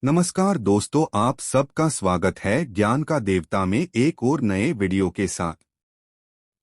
नमस्कार दोस्तों, आप सबका स्वागत है ज्ञान का देवता में एक और नए वीडियो के साथ।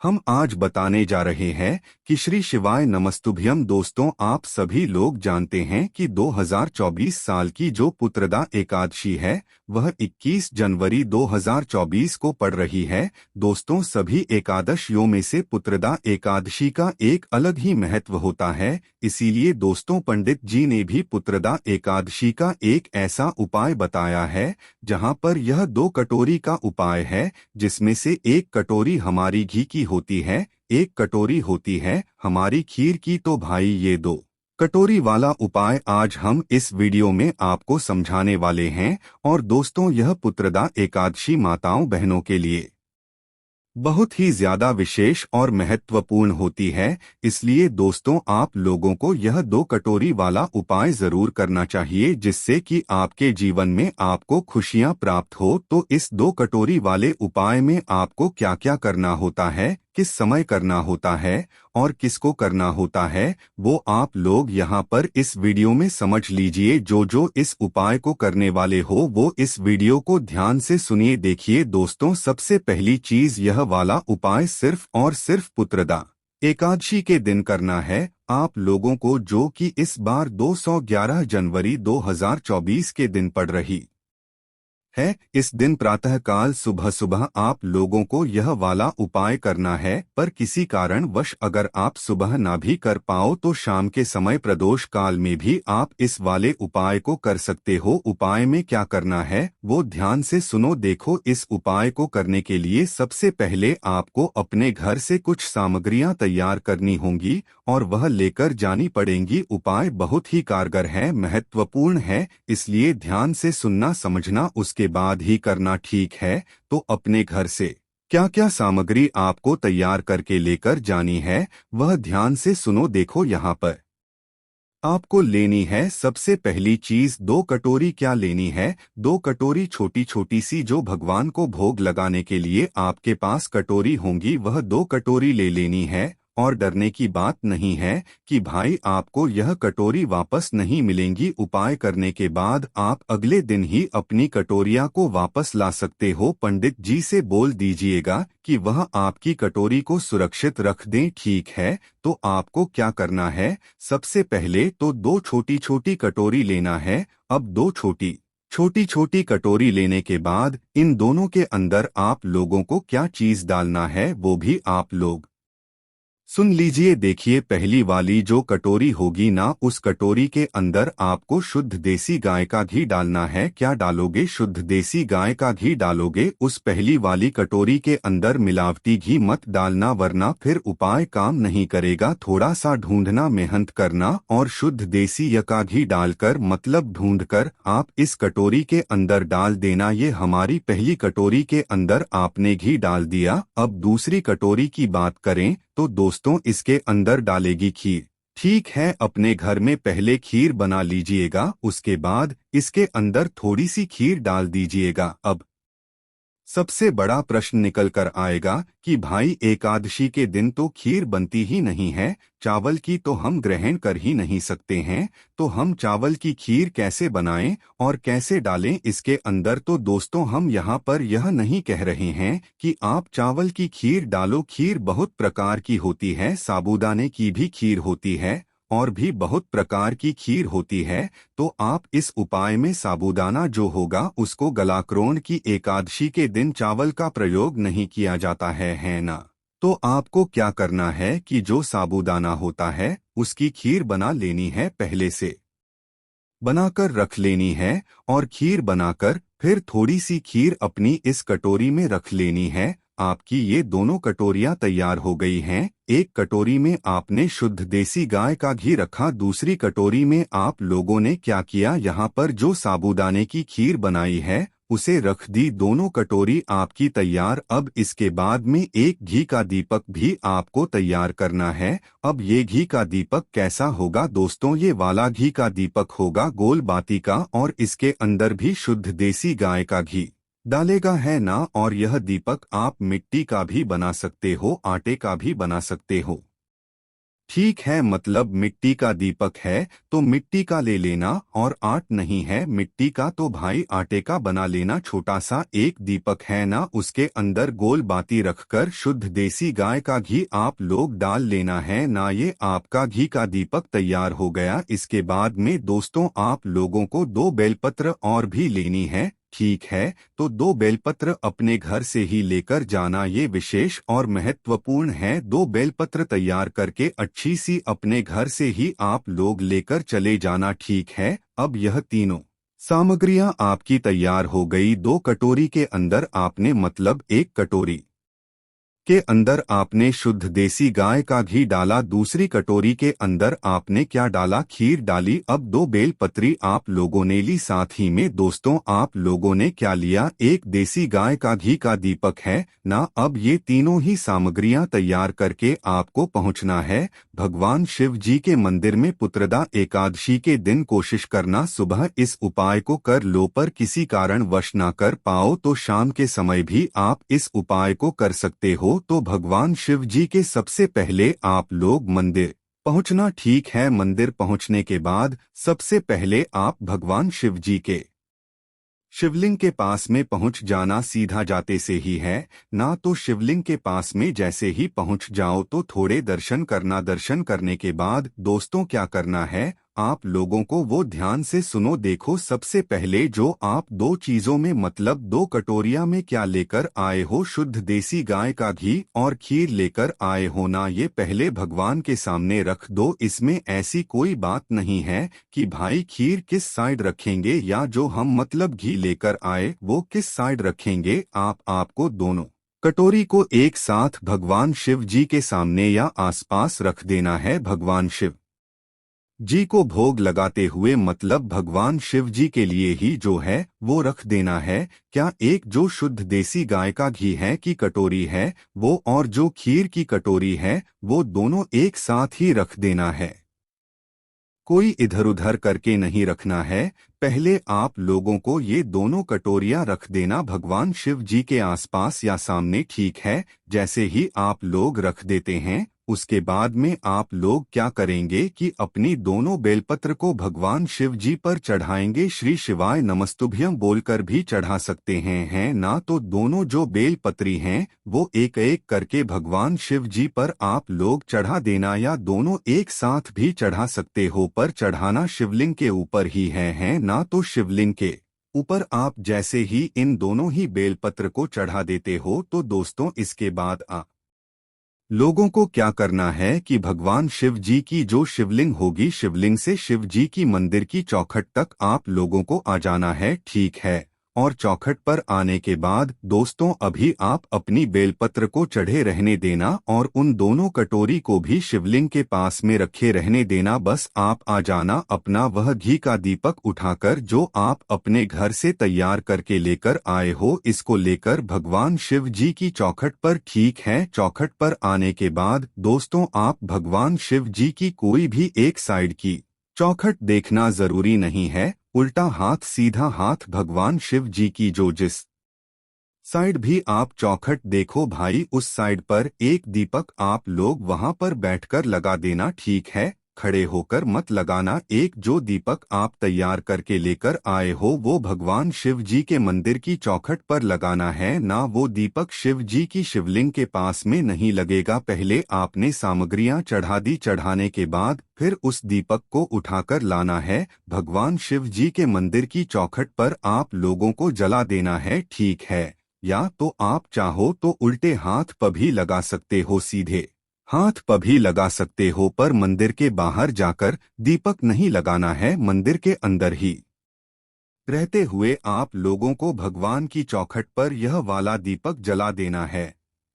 हम आज बताने जा रहे हैं कि श्री शिवाय नमस्तुभ्यम। दोस्तों, आप सभी लोग जानते हैं कि 2024 साल की जो पुत्रदा एकादशी है वह 21 जनवरी 2024 को पड़ रही है। दोस्तों, सभी एकादशियों में से पुत्रदा एकादशी का एक अलग ही महत्व होता है। इसीलिए दोस्तों, पंडित जी ने भी पुत्रदा एकादशी का एक ऐसा उपाय बताया है जहां पर यह 2 कटोरी का उपाय है, जिसमें से एक कटोरी हमारी घी की होती है, एक कटोरी होती है हमारी खीर की। तो भाई, ये 2 कटोरी वाला उपाय आज हम इस वीडियो में आपको समझाने वाले हैं। और दोस्तों, यह पुत्रदा एकादशी माताओं बहनों के लिए बहुत ही ज्यादा विशेष और महत्वपूर्ण होती है। इसलिए दोस्तों, आप लोगों को यह 2 कटोरी वाला उपाय जरूर करना चाहिए, जिससे कि आपके जीवन में आपको खुशियां प्राप्त हो। तो इस 2 कटोरी वाले उपाय में आपको क्या क्या करना होता है, किस समय करना होता है और किसको करना होता है, वो आप लोग यहाँ पर इस वीडियो में समझ लीजिए। जो जो इस उपाय को करने वाले हो वो इस वीडियो को ध्यान से सुनिए। देखिए दोस्तों, सबसे पहली चीज, यह वाला उपाय सिर्फ और सिर्फ पुत्रदा एकादशी के दिन करना है आप लोगों को, जो कि इस बार 211 जनवरी 2024 के दिन पड़ रही है। इस दिन प्रातःकाल सुबह सुबह आप लोगों को यह वाला उपाय करना है। पर किसी कारणवश अगर आप सुबह ना भी कर पाओ तो शाम के समय प्रदोष काल में भी आप इस वाले उपाय को कर सकते हो। उपाय में क्या करना है वो ध्यान से सुनो। देखो, इस उपाय को करने के लिए सबसे पहले आपको अपने घर से कुछ सामग्रियां तैयार करनी होंगी और वह लेकर जानी पड़ेंगी। उपाय बहुत ही कारगर है, महत्वपूर्ण है, इसलिए ध्यान से सुनना समझना, उसके बाद ही करना, ठीक है। तो अपने घर से क्या क्या सामग्री आपको तैयार करके लेकर जानी है वह ध्यान से सुनो। देखो, यहाँ पर आपको लेनी है सबसे पहली चीज 2 कटोरी क्या लेनी है, 2 कटोरी छोटी छोटी सी, जो भगवान को भोग लगाने के लिए आपके पास कटोरी होंगी, वह 2 कटोरी ले लेनी है। और डरने की बात नहीं है कि भाई आपको यह कटोरी वापस नहीं मिलेंगी। उपाय करने के बाद आप अगले दिन ही अपनी कटोरियां को वापस ला सकते हो। पंडित जी से बोल दीजिएगा कि वह आपकी कटोरी को सुरक्षित रख दें, ठीक है। तो आपको क्या करना है, सबसे पहले तो 2 छोटी छोटी कटोरी लेना है। अब 2 छोटी छोटी कटोरी लेने के बाद इन दोनों के अंदर आप लोगों को क्या चीज डालना है वो भी आप लोग सुन लीजिए। देखिए, पहली वाली जो कटोरी होगी ना, उस कटोरी के अंदर आपको शुद्ध देसी गाय का घी डालना है। क्या डालोगे, शुद्ध देसी गाय का घी डालोगे। उस पहली वाली कटोरी के अंदर मिलावटी घी मत डालना, वरना फिर उपाय काम नहीं करेगा। थोड़ा सा ढूंढना, मेहनत करना और शुद्ध देसी का घी डालकर, मतलब ढूंढकर आप इस कटोरी के अंदर डाल देना। ये हमारी पहली कटोरी के अंदर आपने घी डाल दिया। अब दूसरी कटोरी की बात करें तो दोस्तों, इसके अंदर डालेगी खीर, ठीक है। अपने घर में पहले खीर बना लीजिएगा, उसके बाद इसके अंदर थोड़ी सी खीर डाल दीजिएगा। अब सबसे बड़ा प्रश्न निकल कर आएगा कि भाई, एकादशी के दिन तो खीर बनती ही नहीं है, चावल की तो हम ग्रहण कर ही नहीं सकते हैं, तो हम चावल की खीर कैसे बनाएं और कैसे डालें इसके अंदर। तो दोस्तों, हम यहाँ पर यह नहीं कह रहे हैं कि आप चावल की खीर डालो। खीर बहुत प्रकार की होती है, साबूदाने की भी खीर होती है और भी बहुत प्रकार की खीर होती है। तो आप इस उपाय में साबूदाना जो होगा उसको गलाक्रोण की एकादशी के दिन चावल का प्रयोग नहीं किया जाता है ना। तो आपको क्या करना है कि जो साबूदाना होता है उसकी खीर बना लेनी है, पहले से बनाकर रख लेनी है। और खीर बनाकर फिर थोड़ी सी खीर अपनी इस कटोरी में रख लेनी है। आपकी ये दोनों कटोरियां तैयार हो गई हैं। एक कटोरी में आपने शुद्ध देसी गाय का घी रखा, दूसरी कटोरी में आप लोगों ने क्या किया, यहाँ पर जो साबूदाने की खीर बनाई है उसे रख दी। दोनों कटोरी आपकी तैयार। अब इसके बाद में एक घी का दीपक भी आपको तैयार करना है। अब ये घी का दीपक कैसा होगा दोस्तों, ये वाला घी का दीपक होगा गोल बाती का, और इसके अंदर भी शुद्ध देसी गाय का घी डालेगा है ना। और यह दीपक आप मिट्टी का भी बना सकते हो, आटे का भी बना सकते हो। ठीक है, मतलब मिट्टी का दीपक है तो मिट्टी का ले लेना, और आट नहीं है मिट्टी का तो भाई आटे का बना लेना। छोटा सा एक दीपक है ना, उसके अंदर गोल बाती रखकर शुद्ध देसी गाय का घी आप लोग डाल लेना है ना। ये आपका घी का दीपक तैयार हो गया। इसके बाद में दोस्तों आप लोगों को 2 बेलपत्र और भी लेनी है। ठीक है, तो 2 बेलपत्र अपने घर से ही लेकर जाना, ये विशेष और महत्वपूर्ण है। 2 बेलपत्र तैयार करके अच्छी सी अपने घर से ही आप लोग लेकर चले जाना। ठीक है, अब यह तीनों सामग्रियां आपकी तैयार हो गई। 2 कटोरी के अंदर आपने, मतलब 1 कटोरी के अंदर आपने शुद्ध देसी गाय का घी डाला। दूसरी कटोरी के अंदर आपने क्या डाला, खीर डाली। अब 2 बेलपत्री आप लोगों ने ली। साथ ही में दोस्तों आप लोगों ने क्या लिया, एक देसी गाय का घी का दीपक है ना। अब ये तीनों ही सामग्रियां तैयार करके आपको पहुंचना है भगवान शिव जी के मंदिर में। पुत्रदा एकादशी के दिन कोशिश करना सुबह इस उपाय को कर लो, पर किसी कारण वश ना कर पाओ तो शाम के समय भी आप इस उपाय को कर सकते हो। तो भगवान शिव जी के सबसे पहले आप लोग मंदिर पहुंचना। ठीक है, मंदिर पहुंचने के बाद सबसे पहले आप भगवान शिव जी के शिवलिंग के पास में पहुंच जाना। सीधा जाते से ही है ना, तो शिवलिंग के पास में जैसे ही पहुंच जाओ तो थोड़े दर्शन करना। दर्शन करने के बाद दोस्तों क्या करना है आप लोगों को, वो ध्यान से सुनो। देखो, सबसे पहले जो आप 2 चीजों में, मतलब 2 कटोरिया में क्या लेकर आए हो, शुद्ध देसी गाय का घी और खीर लेकर आए हो ना, ये पहले भगवान के सामने रख दो। इसमें ऐसी कोई बात नहीं है कि भाई खीर किस साइड रखेंगे या जो हम मतलब घी लेकर आए वो किस साइड रखेंगे। आपको दोनों कटोरी को एक साथ भगवान शिव जी के सामने या आसपास रख देना है। भगवान शिव जी को भोग लगाते हुए, मतलब भगवान शिव जी के लिए ही जो है वो रख देना है। क्या एक जो शुद्ध देसी गाय का घी है की कटोरी है वो, और जो खीर की कटोरी है वो, दोनों एक साथ ही रख देना है। कोई इधर उधर करके नहीं रखना है। पहले आप लोगों को ये दोनों कटोरियां रख देना भगवान शिव जी के आसपास या सामने। ठीक है, जैसे ही आप लोग रख देते हैं उसके बाद में आप लोग क्या करेंगे कि अपनी दोनों बेलपत्र को भगवान शिव जी पर चढ़ाएंगे। श्री शिवाय नमस्तुभ्यम बोलकर भी चढ़ा सकते हैं, है ना। तो दोनों जो बेलपत्री हैं वो एक एक करके भगवान शिव जी पर आप लोग चढ़ा देना, या दोनों एक साथ भी चढ़ा सकते हो, पर चढ़ाना शिवलिंग के ऊपर ही है ना। तो शिवलिंग के ऊपर आप जैसे ही इन दोनों ही बेलपत्र को चढ़ा देते हो तो दोस्तों इसके बाद लोगों को क्या करना है कि भगवान शिव जी की जो शिवलिंग होगी, शिवलिंग से शिव जी की मंदिर की चौखट तक आप लोगों को आ जाना है। ठीक है, और चौखट पर आने के बाद दोस्तों अभी आप अपनी बेलपत्र को चढ़े रहने देना और उन दोनों कटोरी को भी शिवलिंग के पास में रखे रहने देना। बस आप आ जाना अपना वह घी का दीपक उठाकर जो आप अपने घर से तैयार करके लेकर आए हो, इसको लेकर भगवान शिव जी की चौखट पर। ठीक है, चौखट पर आने के बाद दोस्तों आप भगवान शिव जी की कोई भी एक साइड की चौखट देखना जरूरी नहीं है, उल्टा हाथ सीधा हाथ भगवान शिव जी की जो जिस साइड भी आप चौखट देखो भाई, उस साइड पर एक दीपक आप लोग वहां पर बैठकर लगा देना। ठीक है, खड़े होकर मत लगाना। एक जो दीपक आप तैयार करके लेकर आए हो वो भगवान शिव जी के मंदिर की चौखट पर लगाना है ना। वो दीपक शिव जी की शिवलिंग के पास में नहीं लगेगा। पहले आपने सामग्रियां चढ़ा दी, चढ़ाने के बाद फिर उस दीपक को उठाकर लाना है भगवान शिव जी के मंदिर की चौखट पर आप लोगों को जला देना है। ठीक है, या तो आप चाहो तो उल्टे हाथ पर भी लगा सकते हो, सीधे हाथ पर भी लगा सकते हो, पर मंदिर के बाहर जाकर दीपक नहीं लगाना है, मंदिर के अंदर ही रहते हुए आप लोगों को भगवान की चौखट पर यह वाला दीपक जला देना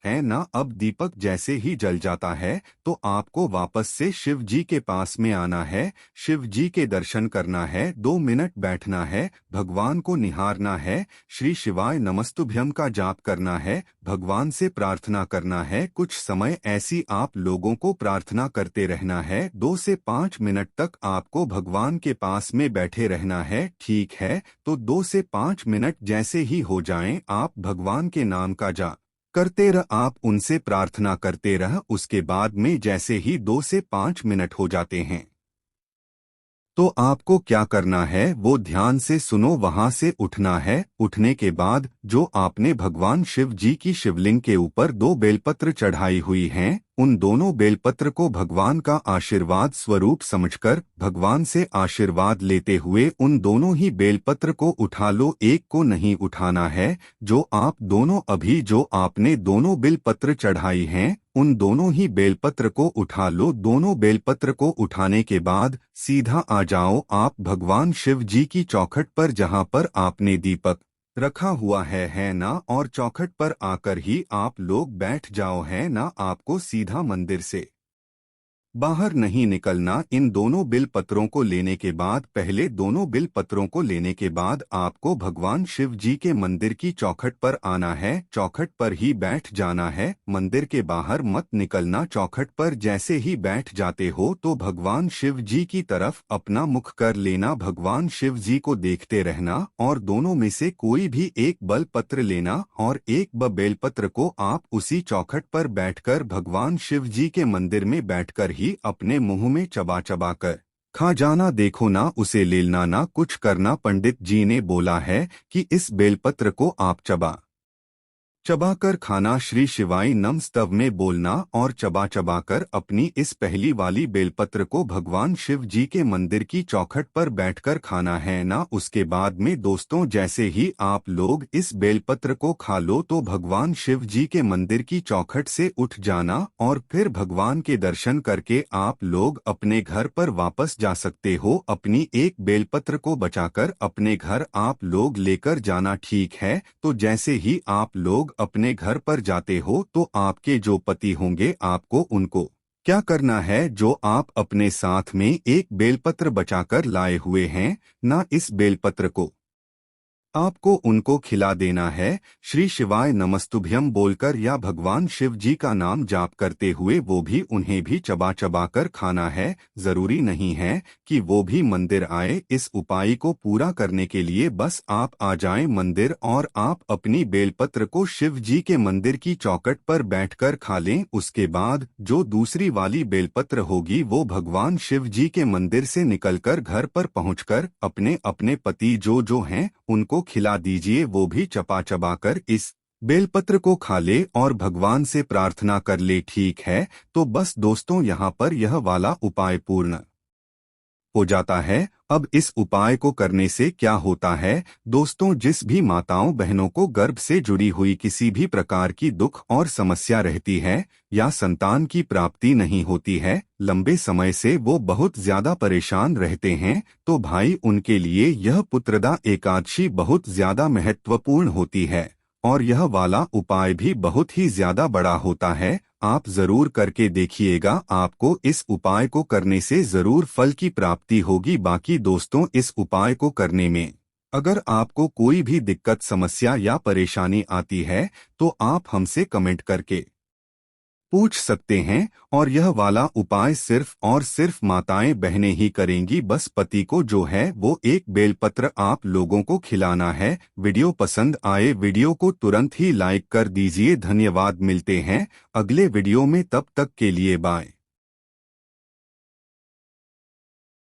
है ना। अब दीपक जैसे ही जल जाता है तो आपको वापस से शिव जी के पास में आना है, शिव जी के दर्शन करना है, 2 मिनट बैठना है, भगवान को निहारना है, श्री शिवाय नमस्तुभ्यम का जाप करना है, भगवान से प्रार्थना करना है। कुछ समय ऐसी आप लोगों को प्रार्थना करते रहना है। 2 से 5 मिनट तक आपको भगवान के पास में बैठे रहना है। ठीक है, तो 2 से 5 मिनट जैसे ही हो जाएं आप भगवान के नाम का जाप करते रह, आप उनसे प्रार्थना करते रह। उसके बाद में जैसे ही 2 से 5 मिनट हो जाते हैं तो आपको क्या करना है वो ध्यान से सुनो। वहां से उठना है। उठने के बाद जो आपने भगवान शिव जी की शिवलिंग के ऊपर 2 बेलपत्र चढ़ाई हुई हैं, उन दोनों बेलपत्र को भगवान का आशीर्वाद स्वरूप समझकर भगवान से आशीर्वाद लेते हुए उन दोनों ही बेलपत्र को उठा लो। एक को नहीं उठाना है। जो आपने दोनों बेलपत्र चढ़ाई हैं उन दोनों ही बेलपत्र को उठा लो। दोनों बेलपत्र को उठाने के बाद सीधा आ जाओ आप भगवान शिव जी की चौखट पर, जहां पर आपने दीपक रखा हुआ है ना, और चौखट पर आकर ही आप लोग बैठ जाओ, है ना। आपको सीधा मंदिर से बाहर नहीं निकलना। इन दोनों बिल पत्रों को लेने के बाद, पहले दोनों बिल पत्रों को लेने के बाद आपको भगवान शिव जी के मंदिर की चौखट पर आना है। चौखट पर ही बैठ जाना है, मंदिर के बाहर मत निकलना। चौखट पर जैसे ही बैठ जाते हो तो भगवान शिव जी की तरफ अपना मुख कर लेना। भगवान शिव जी को देखते रहना और दोनों में से कोई भी एक बेल पत्र लेना और एक बेलपत्र को आप उसी चौखट पर बैठकर भगवान शिव जी के मंदिर में बैठकर ही अपने मुंह में चबा चबा कर खा जाना। देखो ना उसे लेना ना कुछ करना। पंडित जी ने बोला है कि इस बेलपत्र को आप चबा चबाकर खाना। श्री शिवाय नम स्तव में बोलना और चबा चबाकर अपनी इस पहली वाली बेलपत्र को भगवान शिव जी के मंदिर की चौखट पर बैठकर खाना है ना। उसके बाद में दोस्तों जैसे ही आप लोग इस बेलपत्र को खा लो तो भगवान शिव जी के मंदिर की चौखट से उठ जाना और फिर भगवान के दर्शन करके आप लोग अपने घर पर वापस जा सकते हो। अपनी एक बेलपत्र को बचाकर अपने घर आप लोग लेकर जाना, ठीक है। तो जैसे ही आप लोग अपने घर पर जाते हो तो आपके जो पति होंगे आपको उनको क्या करना है, जो आप अपने साथ में एक बेलपत्र बचाकर लाए हुए हैं ना, इस बेलपत्र को आपको उनको खिला देना है। श्री शिवाय नमस्तुभ्यम बोलकर या भगवान शिव जी का नाम जाप करते हुए वो भी उन्हें भी चबा चबा कर खाना है। जरूरी नहीं है कि वो भी मंदिर आए। इस उपाय को पूरा करने के लिए बस आप आ जाएं मंदिर और आप अपनी बेलपत्र को शिव जी के मंदिर की चौखट पर बैठकर खा लें। उसके बाद जो दूसरी वाली बेलपत्र होगी वो भगवान शिव जी के मंदिर से निकलकर घर पर पहुंचकर अपने अपने पति जो हैं उनको खिला दीजिए। वो भी चबा चबा कर इस बेलपत्र को खा ले और भगवान से प्रार्थना कर ले, ठीक है। तो बस दोस्तों यहाँ पर यह वाला उपाय पूर्ण हो जाता है। अब इस उपाय को करने से क्या होता है दोस्तों, जिस भी माताओं बहनों को गर्भ से जुड़ी हुई किसी भी प्रकार की दुख और समस्या रहती है या संतान की प्राप्ति नहीं होती है, लंबे समय से वो बहुत ज्यादा परेशान रहते हैं, तो भाई उनके लिए यह पुत्रदा एकादशी बहुत ज्यादा महत्वपूर्ण होती है और यह वाला उपाय भी बहुत ही ज्यादा बड़ा होता है। आप जरूर करके देखिएगा, आपको इस उपाय को करने से जरूर फल की प्राप्ति होगी। बाकी दोस्तों इस उपाय को करने में अगर आपको कोई भी दिक्कत समस्या या परेशानी आती है तो आप हमसे कमेंट करके पूछ सकते हैं और यह वाला उपाय सिर्फ और सिर्फ माताएं बहनें ही करेंगी। बस पति को जो है वो एक बेलपत्र आप लोगों को खिलाना है। वीडियो पसंद आए वीडियो को तुरंत ही लाइक कर दीजिए। धन्यवाद, मिलते हैं अगले वीडियो में, तब तक के लिए बाय।